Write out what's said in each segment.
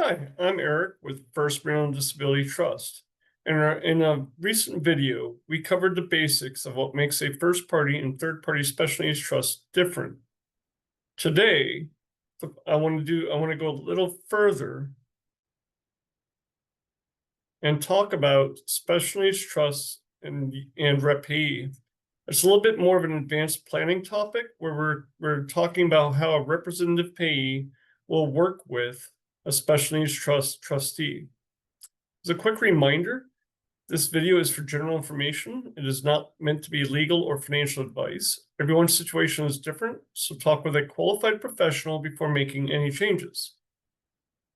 Hi, I'm Eric with First Maryland Disability Trust. In a recent video, we covered the basics of what makes a first party and third party special needs trust different. Today, I want to go a little further and talk about special needs trusts and Rep Payee. It's a little bit more of an advanced planning topic where we're talking about how a representative payee will work with a special needs trustee. As a quick reminder, this video is for general information. It is not meant to be legal or financial advice. Everyone's situation is different, so talk with a qualified professional before making any changes.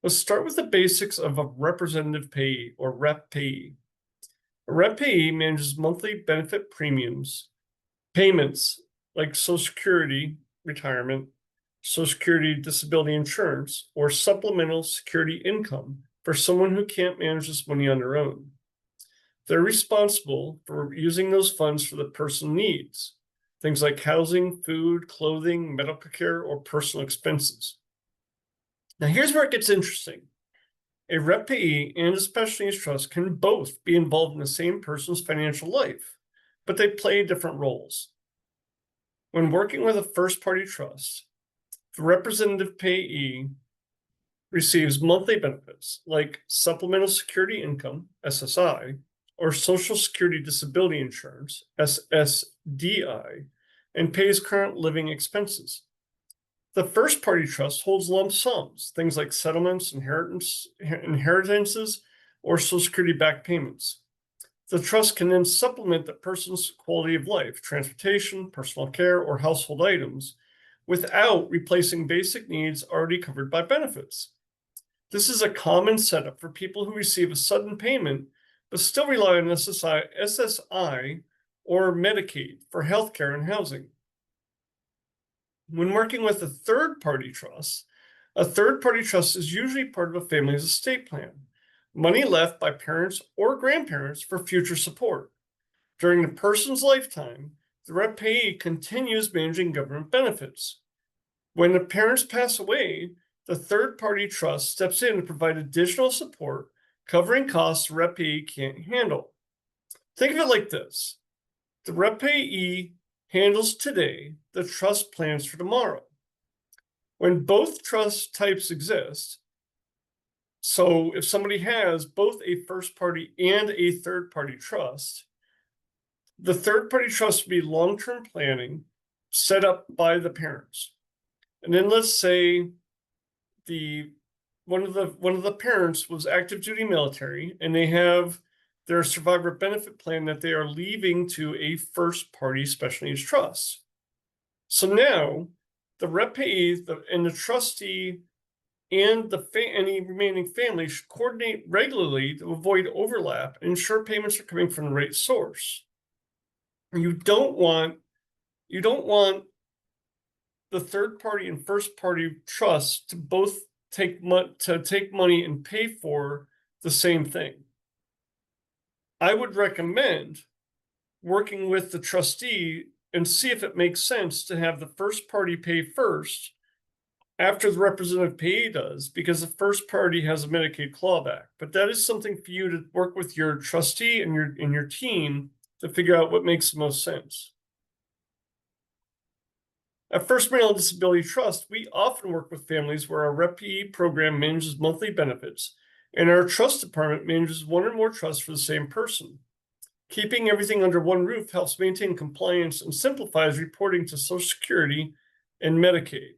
Let's start with the basics of a representative payee or Rep Payee. A Rep Payee manages monthly benefit payments like Social Security, retirement, Social Security disability insurance, or supplemental security income for someone who can't manage this money on their own. They're responsible for using those funds for the person needs, things like housing, food, clothing, medical care, or personal expenses. Now, here's where it gets interesting. A Rep Payee and a special needs trust can both be involved in the same person's financial life, but they play different roles. When working with a first-party trust, the representative payee receives monthly benefits like supplemental security income, SSI, or Social Security Disability Insurance, SSDI, and pays current living expenses. The first-party trust holds lump sums, things like settlements, inheritances, or Social Security back payments. The trust can then supplement the person's quality of life, transportation, personal care, or household items without replacing basic needs already covered by benefits. This is a common setup for people who receive a sudden payment but still rely on SSI or Medicaid for healthcare and housing. When working with a third-party trust is usually part of a family's estate plan, money left by parents or grandparents for future support. During the person's lifetime, the Rep Payee continues managing government benefits. When the parents pass away, the third-party trust steps in to provide additional support, covering costs the Rep Payee can't handle. Think of it like this. The Rep Payee handles today, the trust plans for tomorrow. When both trust types exist, so if somebody has both a first-party and a third-party trust, the third-party trust would be long-term planning set up by the parents. And then let's say one of the parents was active duty military and they have their survivor benefit plan that they are leaving to a first-party special needs trust. So now the Rep Payee and the trustee and any remaining family should coordinate regularly to avoid overlap and ensure payments are coming from the right source. You don't want the third party and first party trusts to both take money and pay for the same thing. I would recommend working with the trustee and see if it makes sense to have the first party pay first after the representative payee does, because the first party has a Medicaid clawback. But that is something for you to work with your trustee and your team to figure out what makes the most sense. At First Maryland Disability Trust, we often work with families where our Rep Payee program manages monthly benefits, and our trust department manages one or more trusts for the same person. Keeping everything under one roof helps maintain compliance and simplifies reporting to Social Security and Medicaid.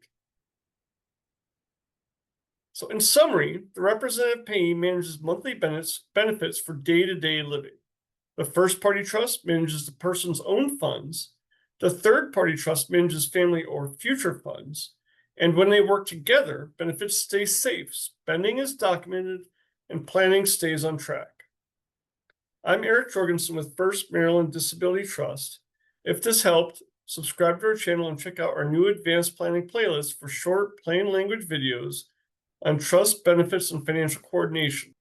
So in summary, the representative payee manages monthly benefits for day-to-day living. The first-party trust manages the person's own funds. The third-party trust manages family or future funds. And when they work together, benefits stay safe, spending is documented, and planning stays on track. I'm Eric Jorgensen with First Maryland Disability Trust. If this helped, subscribe to our channel and check out our new advanced planning playlist for short, plain language videos on trust, benefits, and financial coordination.